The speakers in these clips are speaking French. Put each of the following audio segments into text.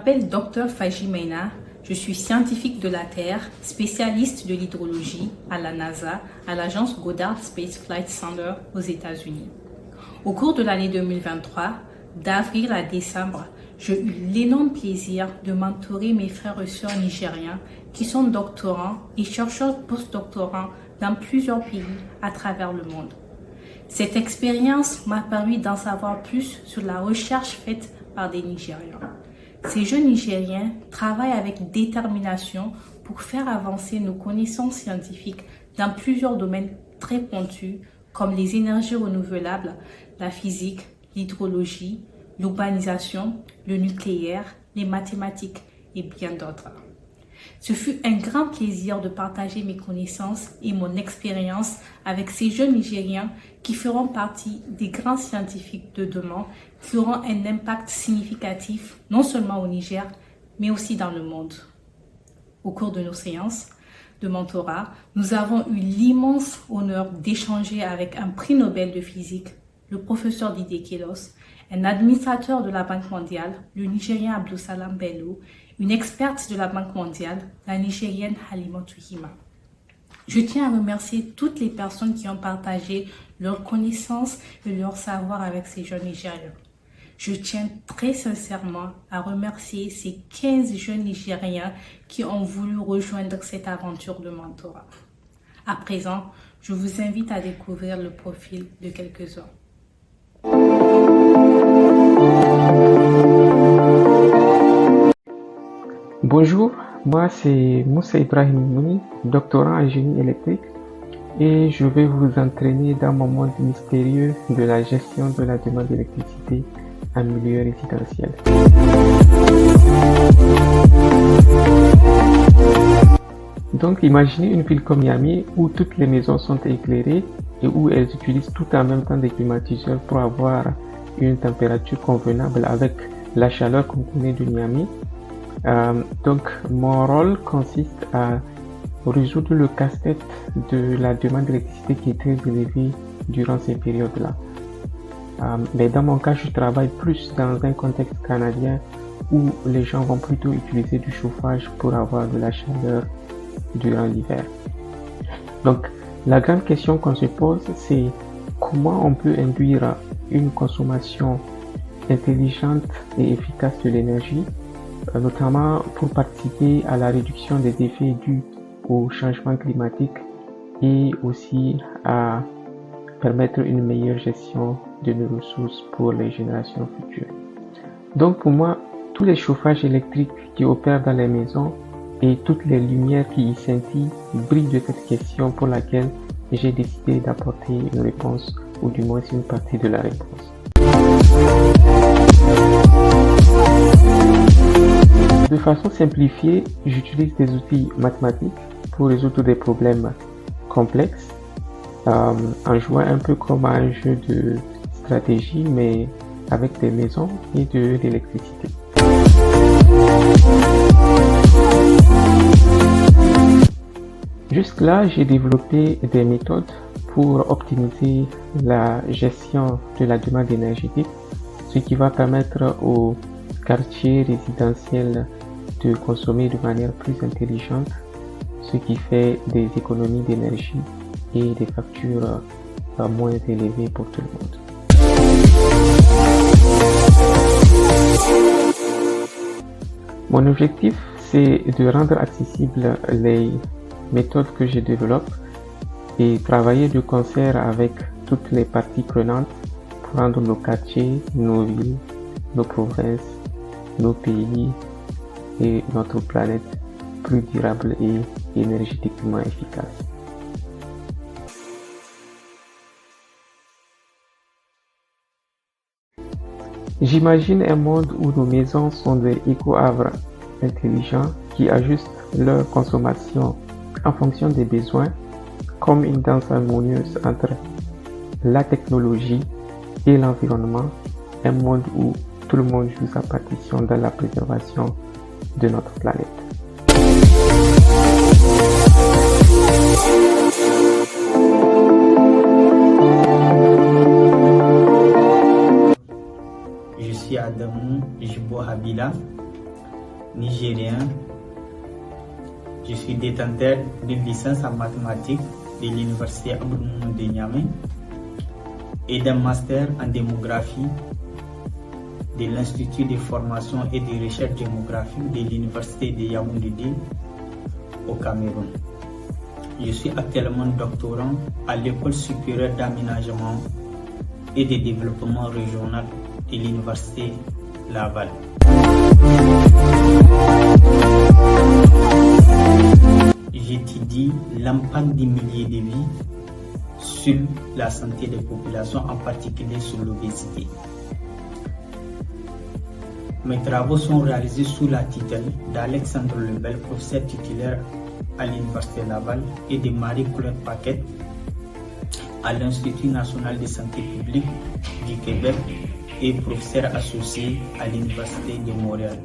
m'appelle Dr Faji Maina. Je suis scientifique de la Terre, spécialiste de l'hydrologie à la NASA, à l'agence Goddard Space Flight Center aux États-Unis. Au cours de l'année 2023, d'avril à décembre, j'ai eu l'énorme plaisir de mentorer mes frères et sœurs nigériens qui sont doctorants et chercheurs postdoctorants dans plusieurs pays à travers le monde. Cette expérience m'a permis d'en savoir plus sur la recherche faite par des Nigérians. Ces jeunes Nigériens travaillent avec détermination pour faire avancer nos connaissances scientifiques dans plusieurs domaines très pointus comme les énergies renouvelables, la physique, l'hydrologie, l'urbanisation, le nucléaire, les mathématiques et bien d'autres. Ce fut un grand plaisir de partager mes connaissances et mon expérience avec ces jeunes Nigériens qui feront partie des grands scientifiques de demain qui auront un impact significatif non seulement au Niger, mais aussi dans le monde. Au cours de nos séances de mentorat, nous avons eu l'immense honneur d'échanger avec un prix Nobel de physique, le professeur Didier Queloz, un administrateur de la Banque mondiale, le Nigérien Abdulsalam Bello, une experte de la Banque mondiale, la Nigérienne Halimoto Hima. Je tiens à remercier toutes les personnes qui ont partagé leurs connaissances et leur savoir avec ces jeunes Nigériens. Je tiens très sincèrement à remercier ces 15 jeunes Nigériens qui ont voulu rejoindre cette aventure de mentorat. À présent, je vous invite à découvrir le profil de quelques-uns. Bonjour, moi c'est Moussa Ibrahim Mouni, doctorant en génie électrique, et je vais vous entraîner dans mon monde mystérieux de la gestion de la demande d'électricité en milieu résidentiel. Donc imaginez une ville comme Miami où toutes les maisons sont éclairées et où elles utilisent tout en même temps des climatiseurs pour avoir une température convenable avec la chaleur qu'on connaît de Miami. Donc mon rôle consiste à résoudre le casse-tête de la demande d'électricité qui est très élevée durant ces périodes-là. Mais dans mon cas, je travaille plus dans un contexte canadien où les gens vont plutôt utiliser du chauffage pour avoir de la chaleur durant l'hiver. Donc la grande question qu'on se pose, c'est comment on peut induire une consommation intelligente et efficace de l'énergie, notamment pour participer à la réduction des effets dus au changement climatique et aussi à permettre une meilleure gestion de nos ressources pour les générations futures. Donc pour moi, tous les chauffages électriques qui opèrent dans les maisons et toutes les lumières qui y scintillent brillent de cette question pour laquelle j'ai décidé d'apporter une réponse, ou du moins une partie de la réponse. De façon simplifiée, j'utilise des outils mathématiques pour résoudre des problèmes complexes, en jouant un peu comme un jeu de stratégie, mais avec des maisons et de l'électricité. Jusque-là, j'ai développé des méthodes pour optimiser la gestion de la demande énergétique, ce qui va permettre aux quartiers résidentiels de consommer de manière plus intelligente, ce qui fait des économies d'énergie et des factures moins élevées pour tout le monde. Mon objectif, c'est de rendre accessibles les méthodes que je développe et travailler de concert avec toutes les parties prenantes pour rendre nos quartiers, nos villes, nos provinces, nos pays et notre planète plus durables et énergétiquement efficaces. J'imagine un monde où nos maisons sont des éco-havres intelligents qui ajustent leur consommation en fonction des besoins, comme une danse harmonieuse entre la technologie et l'environnement, un monde où tout le monde joue sa partition dans la préservation de notre planète. Je suis Adamou Jibo Habila. nigérien. Je suis détenteur d'une licence en mathématiques de l'université Abdou Moumouni de Niamey et d'un master en démographie de l'Institut de formation et de recherche démographique de l'université de Yaoundé au Cameroun. Je suis actuellement doctorant à l'École supérieure d'aménagement et de développement régional de l'université Laval. J'étudie l'impact des milliers de vies sur la santé des populations, en particulier sur l'obésité. Mes travaux sont réalisés sous la tutelle d'Alexandre Lebel, professeur titulaire à l'Université Laval, et de Marie-Claude Paquet à l'Institut national de santé publique du Québec et professeur associé à l'Université de Montréal.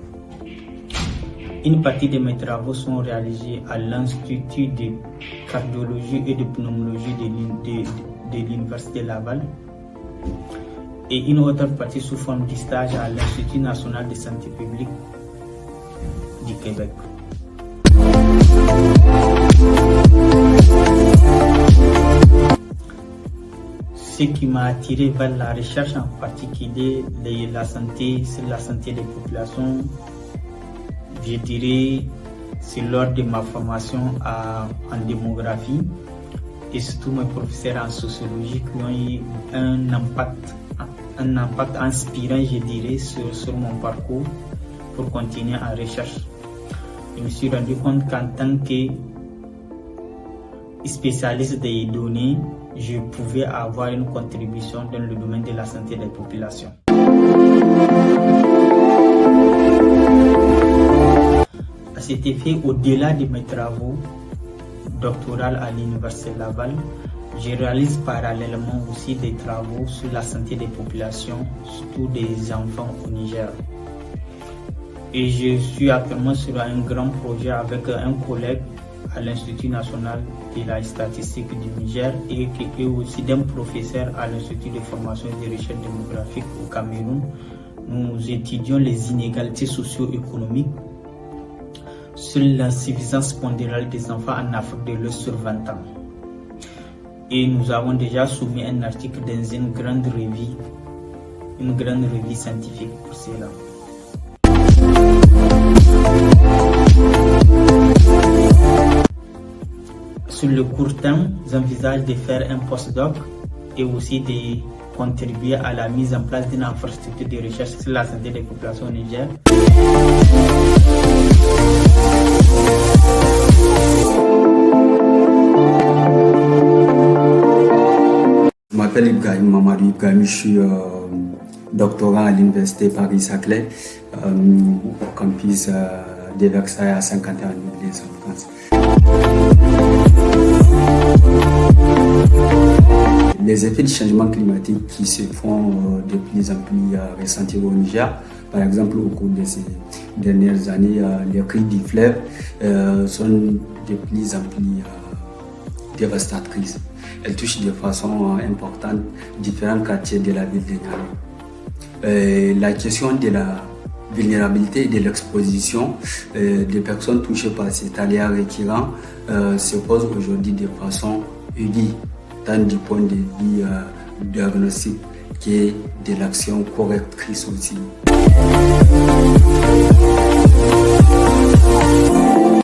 Une partie de mes travaux sont réalisés à l'Institut de cardiologie et de pneumologie de l'Université Laval et une autre partie sous forme de stage à l'Institut national de santé publique du Québec. Ce qui m'a attiré vers la recherche, en particulier sur la santé des populations, je dirais, c'est lors de ma formation en démographie et surtout mes professeurs en sociologie qui ont eu un impact inspirant, je dirais, sur mon parcours pour continuer en recherche. Je me suis rendu compte qu'en tant que spécialiste des données, je pouvais avoir une contribution dans le domaine de la santé des populations. À cet effet, au-delà de mes travaux doctoraux à l'Université Laval, je réalise parallèlement aussi des travaux sur la santé des populations, surtout des enfants au Niger. Et je suis actuellement sur un grand projet avec un collègue à l'Institut national de la statistique du Niger et aussi d'un professeur à l'Institut de formation et de recherche démographique au Cameroun. Nous étudions les inégalités socio-économiques sur l'insuffisance pondérale des enfants en Afrique de l'Ouest sur 20 ans. Et nous avons déjà soumis un article dans une grande revue scientifique pour cela. Sur le court terme, j'envisage de faire un postdoc et aussi de contribuer à la mise en place d'une infrastructure de recherche sur la santé des populations au Niger. Je m'appelle Ibrahim Mamadou Ibrahim, je suis doctorant à l'Université Paris-Saclay, au campus de Versailles à 51 000 en France. Les effets du changement climatique qui se font de plus en plus ressentir au Niger, par exemple au cours de ces dernières années, les crues du fleuve sont de plus en plus dévastatrices. Elles touchent de façon importante différents quartiers de la ville de Niamey. La question de la vulnérabilité et de l'exposition des personnes touchées par cet aléa récurrent se pose aujourd'hui de façon aiguë, tant du point de vue diagnostic que de l'action correctrice aussi.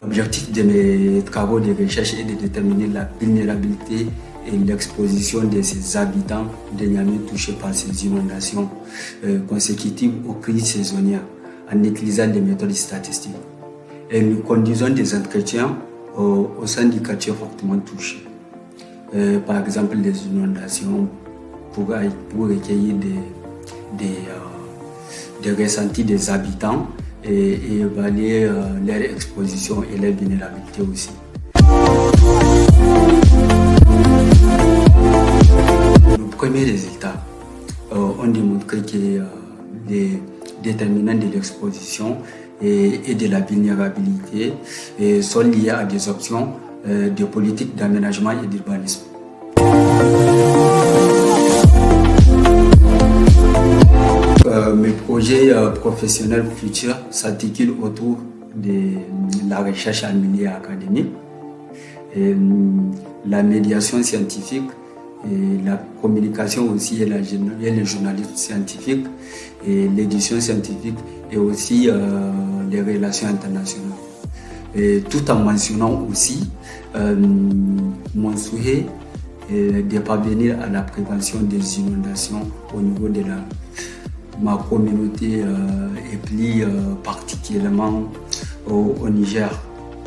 L'objectif de mes travaux de recherche est de déterminer la vulnérabilité et l'exposition de ces habitants de Niamey touchés par ces inondations consécutives aux crises saisonnières en utilisant des méthodes statistiques. Et nous conduisons des entretiens au sein du quartier fortement touché. Par exemple, des inondations pour recueillir des ressentis des habitants et évaluer leur exposition et leur vulnérabilité aussi. Nos premiers résultats ont démontré que les déterminants de l'exposition et de la vulnérabilité sont liés à des options de politique d'aménagement et d'urbanisme. Mes projets professionnels futurs s'articulent autour de la recherche en milieu académique, et la médiation scientifique, et la communication aussi et le journalisme scientifique, et l'édition scientifique, et aussi les relations internationales. Et tout en mentionnant aussi mon souhait de parvenir à la prévention des inondations au niveau de ma communauté et plus particulièrement au Niger,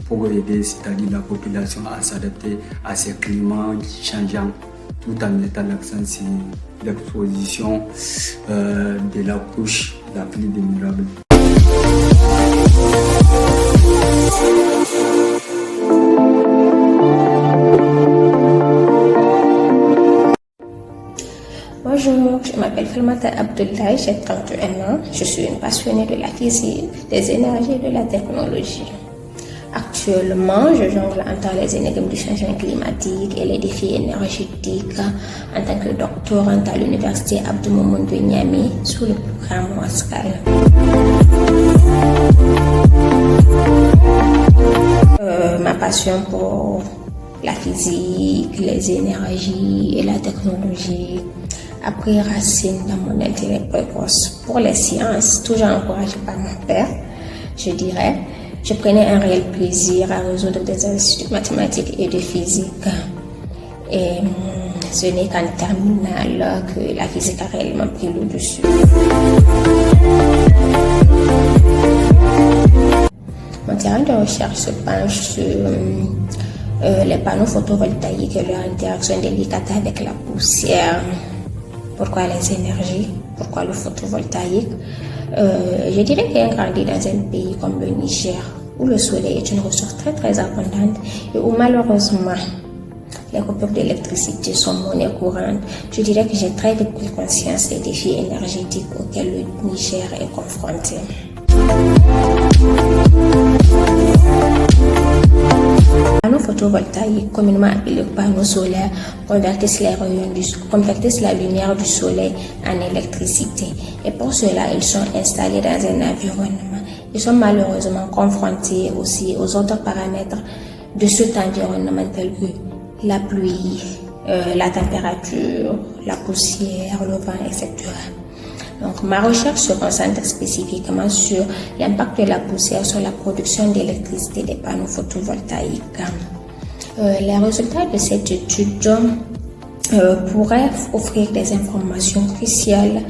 pour aider, c'est-à-dire la population à s'adapter à ces climats changeants, tout en mettant l'accent sur l'exposition de la couche la plus vulnérable. Bonjour, je m'appelle Falmata Abdoulaye, j'ai 31 ans. Je suis une passionnée de la physique, des énergies et de la technologie. Actuellement, je jongle entre les énigmes du changement climatique et les défis énergétiques en tant que doctorante à l'université Abdou Moumouni de Niamey sous le programme WASCAL. Ma passion pour la physique, les énergies et la technologie a pris racine dans mon intérêt précoce pour les sciences, toujours encouragé par mon père, je dirais. Je prenais un réel plaisir à résoudre des exercices de mathématiques et de physique. Et ce n'est qu'en terminale que la physique a réellement pris le dessus. Mon terrain de recherche se penche sur les panneaux photovoltaïques et leur interaction délicate avec la poussière. Pourquoi les énergies? Pourquoi le photovoltaïque? Je dirais qu'il a grandi dans un pays comme le Niger, où le soleil est une ressource très très abondante et où malheureusement les coupures d'électricité sont monnaie courante. Je dirais que j'ai très vite pris conscience des défis énergétiques auxquels le Niger est confronté. Les panneaux photovoltaïques, communément appelés panneaux solaires, convertissent la lumière du soleil en électricité. Et pour cela, ils sont installés dans un environnement. Ils sont malheureusement confrontés aussi aux autres paramètres de cet environnement tels que la pluie, la température, la poussière, le vent, etc. Donc, ma recherche se concentre spécifiquement sur l'impact de la poussière sur la production d'électricité des panneaux photovoltaïques. Les résultats de cette étude pourraient offrir des informations cruciales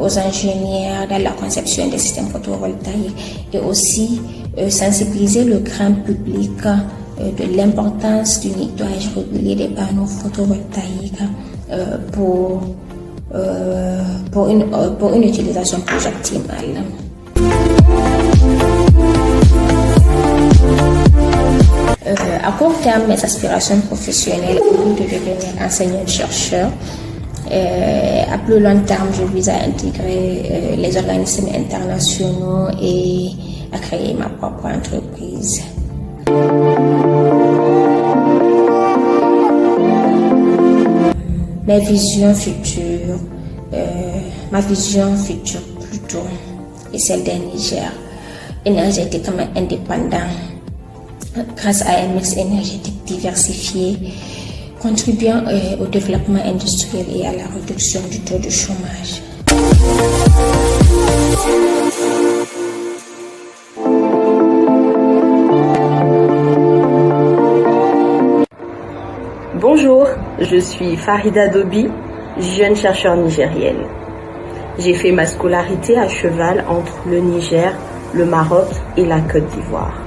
aux ingénieurs dans la conception des systèmes photovoltaïques et aussi sensibiliser le grand public de l'importance du nettoyage régulier des panneaux photovoltaïques pour une utilisation plus optimale. À court terme, mes aspirations professionnelles sont de devenir enseignante-chercheur. À plus long terme, je vise à intégrer les organismes internationaux et à créer ma propre entreprise. Ma vision future plutôt est celle d'un Niger énergétiquement indépendant grâce à un mix énergétique diversifié, contribuant au développement industriel et à la réduction du taux de chômage. Bonjour, je suis Farida Dobi, jeune chercheure nigérienne. J'ai fait ma scolarité à cheval entre le Niger, le Maroc et la Côte d'Ivoire.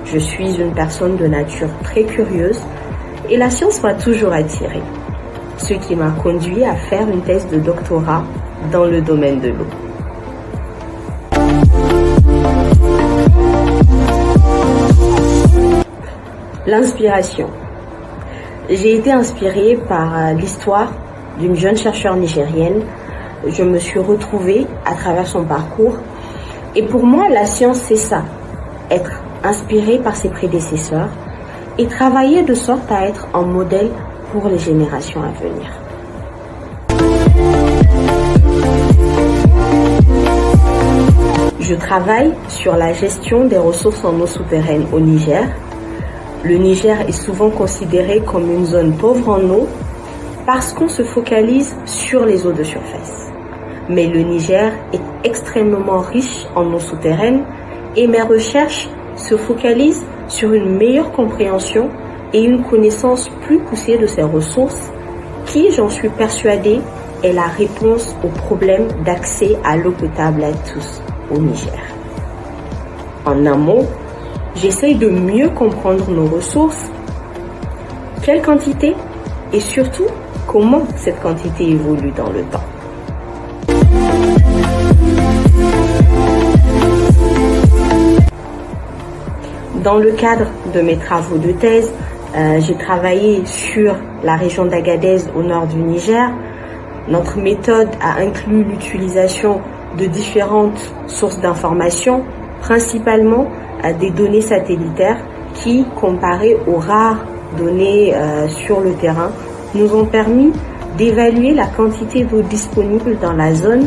Je suis une personne de nature très curieuse et la science m'a toujours attirée, ce qui m'a conduit à faire une thèse de doctorat dans le domaine de l'eau. L'inspiration. J'ai été inspirée par l'histoire d'une jeune chercheure nigérienne. Je me suis retrouvée à travers son parcours. Et pour moi, la science, c'est ça. Être inspirée par ses prédécesseurs et travailler de sorte à être un modèle pour les générations à venir. Je travaille sur la gestion des ressources en eau souterraine au Niger. Le Niger est souvent considéré comme une zone pauvre en eau parce qu'on se focalise sur les eaux de surface. Mais le Niger est extrêmement riche en eau souterraine et mes recherches se focalisent sur une meilleure compréhension et une connaissance plus poussée de ces ressources qui, j'en suis persuadée, est la réponse au problème d'accès à l'eau potable à tous au Niger. En un mot, j'essaye de mieux comprendre nos ressources, quelle quantité et surtout comment cette quantité évolue dans le temps. Dans le cadre de mes travaux de thèse, j'ai travaillé sur la région d'Agadez au nord du Niger. Notre méthode a inclus l'utilisation de différentes sources d'informations, principalement des données satellitaires qui, comparées aux rares données sur le terrain, nous ont permis d'évaluer la quantité d'eau disponible dans la zone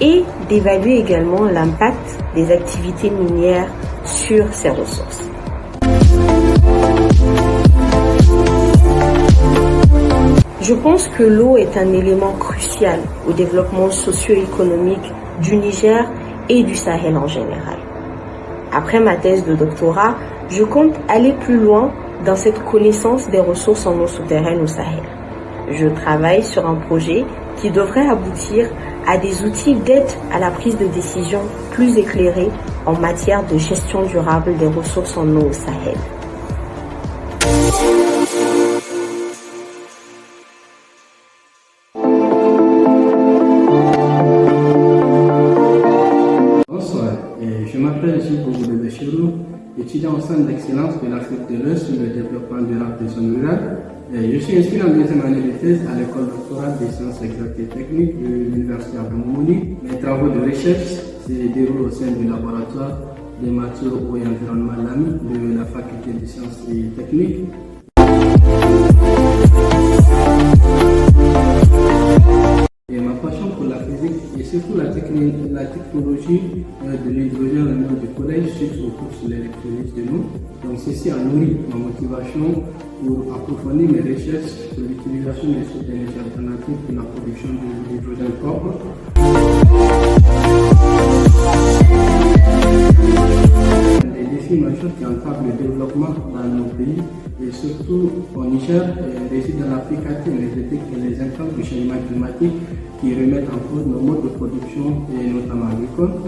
et d'évaluer également l'impact des activités minières sur ces ressources. Je pense que l'eau est un élément crucial au développement socio-économique du Niger et du Sahel en général. Après ma thèse de doctorat, je compte aller plus loin dans cette connaissance des ressources en eau souterraine au Sahel. Je travaille sur un projet qui devrait aboutir à des outils d'aide à la prise de décision plus éclairés en matière de gestion durable des ressources en eau au Sahel. Je m'appelle Gilles Boubou-Bechirou, étudiant au Centre d'excellence de l'Afrique de l'Ouest sur le développement durable des zones rurales. Je suis inscrit en deuxième année de thèse à l'école doctorale des sciences exactes et techniques de l'Université Abdou-Moumouni. Mes travaux de recherche se déroulent au sein du laboratoire des matières eau et environnement LAMI de la faculté des sciences et techniques. Et ma passion pour la physique et surtout la technologie de l'hydrogène au niveau du collège suite au cours sur l'électrolyse de l'eau. Donc ceci a nourri ma motivation pour approfondir mes recherches sur l'utilisation des sources d'énergie alternatives pour la production de l'hydrogène propre. Les défis majeurs qui entravent le développement dans nos pays et surtout au Niger résident dans la précarité énergétique et les impacts du changement climatique qui remettent en cause nos modes de production et notamment agricoles.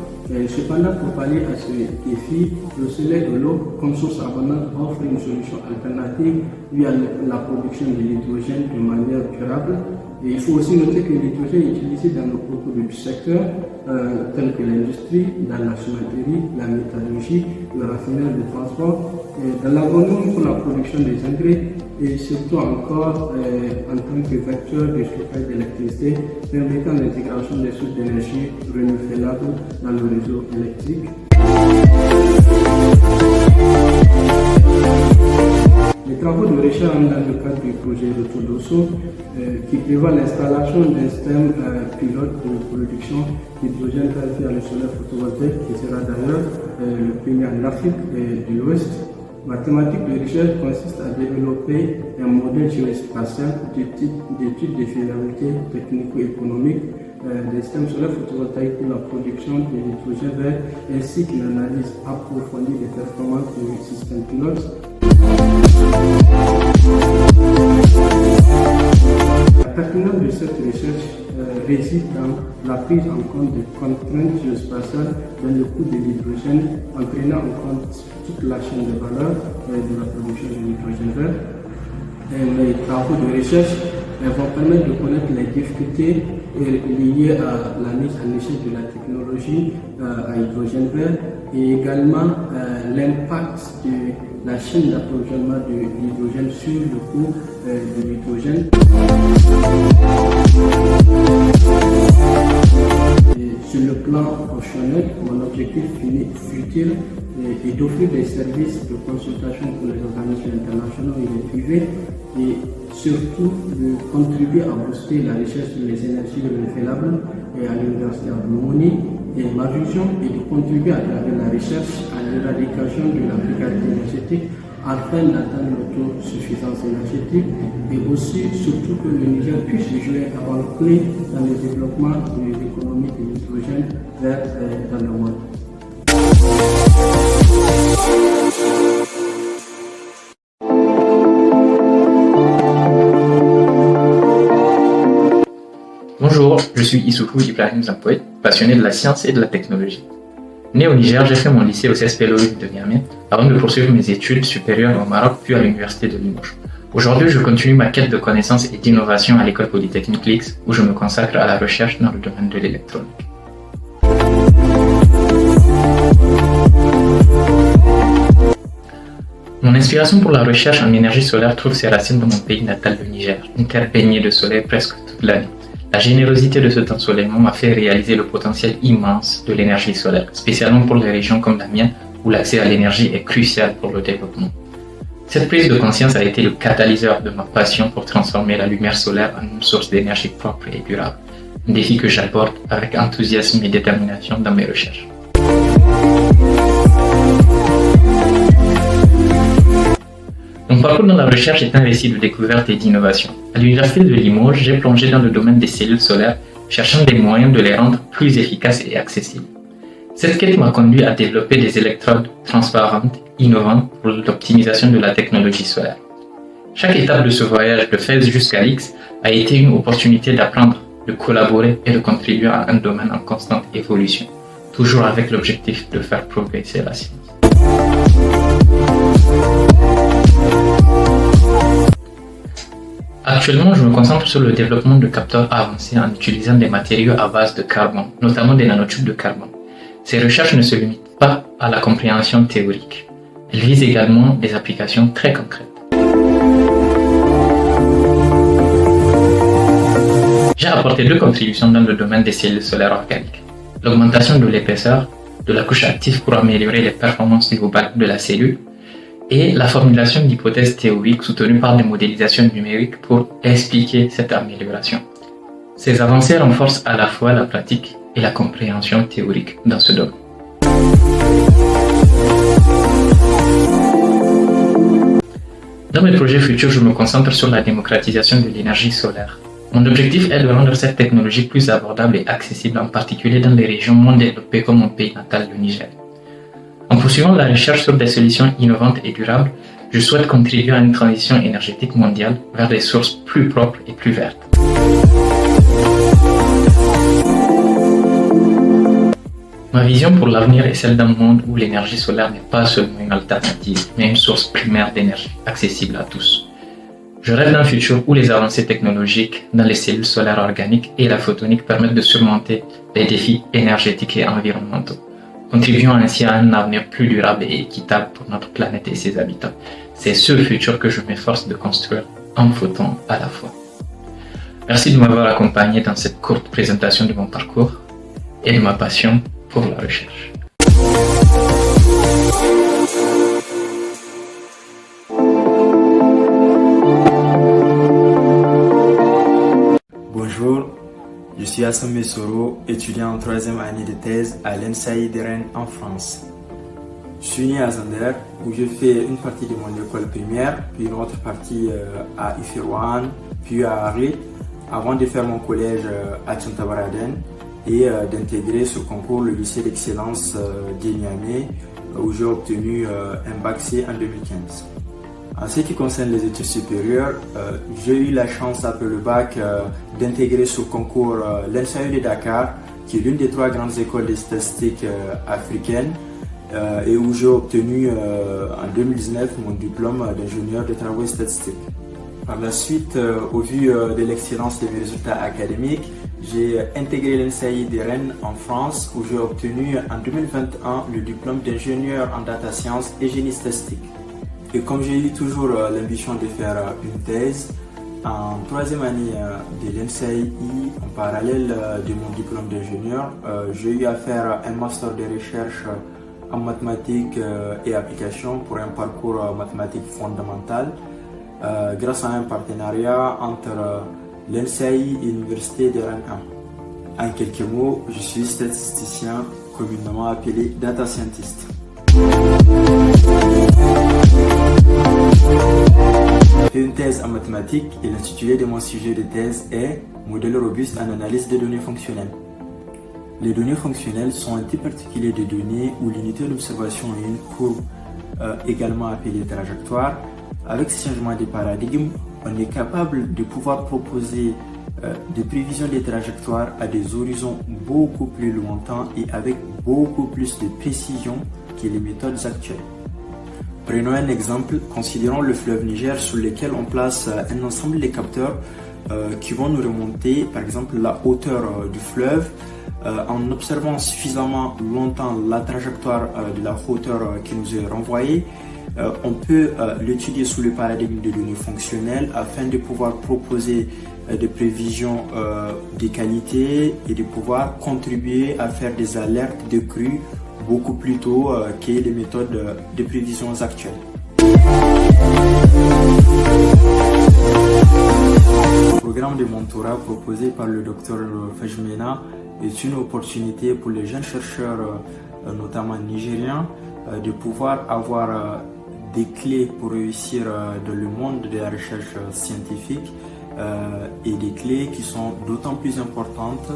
Cependant, pour pallier à ce défi, le soleil de l'eau comme source abondante offre une solution alternative via la production de l'hydrogène de manière durable. Et il faut aussi noter que l'hydrogène est utilisé dans beaucoup de secteurs tels que l'industrie, dans la cimenterie, la métallurgie, le raffinage, le transport, dans l'agronomie pour la production des engrais et surtout encore en tant que vecteur de stockage d'électricité permettant l'intégration des sources d'énergie renouvelables dans le réseau électrique. Les travaux de recherche dans le cadre du projet Retour d'eau qui prévoit l'installation d'un système pilote de production d'hydrogène via le solaire photovoltaïque qui sera d'ailleurs le premier en Afrique de l'Ouest. Ma thématique de recherche consiste à développer un modèle géospatial d'études de faisabilité technico-économique des systèmes solaires photovoltaïques pour la production de l'hydrogène vert ainsi qu'une analyse approfondie des performances du système pilote. La pertinence de cette recherche réside dans la prise en compte des contraintes géospatiales dans le coût de l'hydrogène, en prenant en compte toute la chaîne de valeur de la production de l'hydrogène vert. Les travaux de recherche vont permettre de connaître les difficultés liées à la mise en échec de la technologie à hydrogène vert et également l'impact de la chaîne d'approvisionnement de l'hydrogène sur le coût de l'hydrogène. Sur le plan professionnel, mon objectif futur est d'offrir des services de consultation pour les organismes internationaux et les privés et surtout de contribuer à booster la recherche sur les énergies renouvelables et à l'Université Abdou-Moumouni Et ma vision est de contribuer à travers la recherche à l'éradication de la précarité énergétique afin d'atteindre l'autosuffisance énergétique et aussi surtout que le Niger puisse jouer un rôle clé dans le développement de l'économie de l'hydrogène vert dans le monde. Bonjour, je suis Issoufou Ibrahim Zampoué, passionné de la science et de la technologie. Né au Niger, j'ai fait mon lycée au CSP Loïc de Niamey avant de poursuivre mes études supérieures au Maroc puis à l'université de Limoges. Aujourd'hui, je continue ma quête de connaissances et d'innovation à l'école polytechnique LIX où je me consacre à la recherche dans le domaine de l'électronique. Mon inspiration pour la recherche en énergie solaire trouve ses racines dans mon pays natal, le Niger, une terre baignée de soleil presque toute l'année. La générosité de cet ensoleillement m'a fait réaliser le potentiel immense de l'énergie solaire, spécialement pour les régions comme la mienne où l'accès à l'énergie est crucial pour le développement. Cette prise de conscience a été le catalyseur de ma passion pour transformer la lumière solaire en une source d'énergie propre et durable, un défi que j'aborde avec enthousiasme et détermination dans mes recherches. Mon parcours dans la recherche est un récit de découverte et d'innovation. À l'université de Limoges, j'ai plongé dans le domaine des cellules solaires, cherchant des moyens de les rendre plus efficaces et accessibles. Cette quête m'a conduit à développer des électrodes transparentes, innovantes pour l'optimisation de la technologie solaire. Chaque étape de ce voyage de Fès jusqu'à Lix a été une opportunité d'apprendre, de collaborer et de contribuer à un domaine en constante évolution, toujours avec l'objectif de faire progresser la science. Actuellement, je me concentre sur le développement de capteurs avancés en utilisant des matériaux à base de carbone, notamment des nanotubes de carbone. Ces recherches ne se limitent pas à la compréhension théorique. Elles visent également des applications très concrètes. J'ai apporté 2 contributions dans le domaine des cellules solaires organiques. L'augmentation de l'épaisseur de la couche active pour améliorer les performances globales de la cellule et la formulation d'hypothèses théoriques soutenues par des modélisations numériques pour expliquer cette amélioration. Ces avancées renforcent à la fois la pratique et la compréhension théorique dans ce domaine. Dans mes projets futurs, je me concentre sur la démocratisation de l'énergie solaire. Mon objectif est de rendre cette technologie plus abordable et accessible, en particulier dans les régions moins développées comme mon pays natal, le Niger. En poursuivant la recherche sur des solutions innovantes et durables, je souhaite contribuer à une transition énergétique mondiale vers des sources plus propres et plus vertes. Ma vision pour l'avenir est celle d'un monde où l'énergie solaire n'est pas seulement une alternative, mais une source primaire d'énergie accessible à tous. Je rêve d'un futur où les avancées technologiques dans les cellules solaires organiques et la photonique permettent de surmonter les défis énergétiques et environnementaux, contribuant ainsi à un avenir plus durable et équitable pour notre planète et ses habitants. C'est ce futur que je m'efforce de construire en photon à la fois. Merci de m'avoir accompagné dans cette courte présentation de mon parcours et de ma passion pour la recherche. Bonjour, je suis Hassan Messoro, étudiant en 3e année de thèse à l'ENSAI de Rennes en France. Je suis né à Zander où je fais une partie de mon école primaire, puis une autre partie à Ifirwan, puis à Arlit, avant de faire mon collège à Tchantabaraden et d'intégrer ce concours le lycée d'excellence de Niamey où j'ai obtenu un bac C en 2015. En ce qui concerne les études supérieures, j'ai eu la chance après le bac d'intégrer ce concours l'ENSAI de Dakar, qui est l'une des 3 grandes écoles de statistiques africaines et où j'ai obtenu en 2019 mon diplôme d'ingénieur de travaux statistiques. Par la suite, au vu de l'excellence de mes résultats académiques, j'ai intégré l'ENSAI de Rennes en France où j'ai obtenu en 2021 le diplôme d'ingénieur en data science et génie statistique. Et comme j'ai eu toujours l'ambition de faire une thèse, en 3e année de l'ENSAI, en parallèle de mon diplôme d'ingénieur, j'ai eu à faire un master de recherche en mathématiques et applications pour un parcours mathématique fondamental grâce à un partenariat entre l'ENSAI et l'Université de Rennes 1. En quelques mots, je suis statisticien, communément appelé data scientist. J'ai fait une thèse en mathématiques et l'intitulé de mon sujet de thèse est Modèle robuste en analyse des données fonctionnelles. Les données fonctionnelles sont un type particulier de données où l'unité d'observation est une courbe, également appelée trajectoire. Avec ce changement de paradigme, on est capable de pouvoir proposer des prévisions des trajectoires à des horizons beaucoup plus lointains et avec beaucoup plus de précision que les méthodes actuelles. Prenons un exemple, considérons le fleuve Niger sur lequel on place un ensemble de capteurs qui vont nous remonter par exemple la hauteur du fleuve. En observant suffisamment longtemps la trajectoire de la hauteur qui nous est renvoyée, on peut l'étudier sous le paradigme des données fonctionnelles afin de pouvoir proposer des prévisions de qualité et de pouvoir contribuer à faire des alertes de crue beaucoup plus tôt que les méthodes de prévision actuelles. Le programme de mentorat proposé par le Dr Fajmena est une opportunité pour les jeunes chercheurs, notamment nigériens, de pouvoir avoir des clés pour réussir dans le monde de la recherche scientifique et des clés qui sont d'autant plus importantes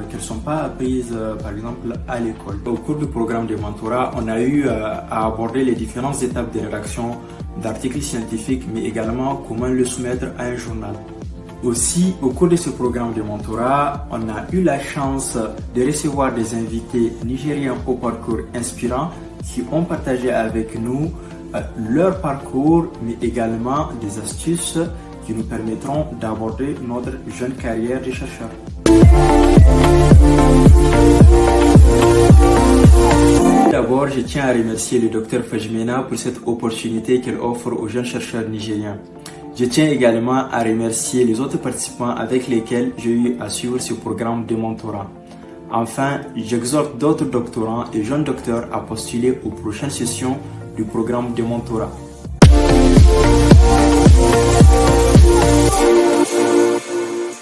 qu'elles ne sont pas apprises par exemple à l'école. Au cours du programme de mentorat, on a eu à aborder les différentes étapes de rédaction d'articles scientifiques, mais également comment le soumettre à un journal. Aussi, au cours de ce programme de mentorat, on a eu la chance de recevoir des invités nigériens au parcours inspirant qui ont partagé avec nous leur parcours, mais également des astuces qui nous permettront d'aborder notre jeune carrière de chercheur. D'abord, je tiens à remercier le Dr Fajmena pour cette opportunité qu'elle offre aux jeunes chercheurs nigériens. Je tiens également à remercier les autres participants avec lesquels j'ai eu à suivre ce programme de mentorat. Enfin, j'exhorte d'autres doctorants et jeunes docteurs à postuler aux prochaines sessions du programme de mentorat.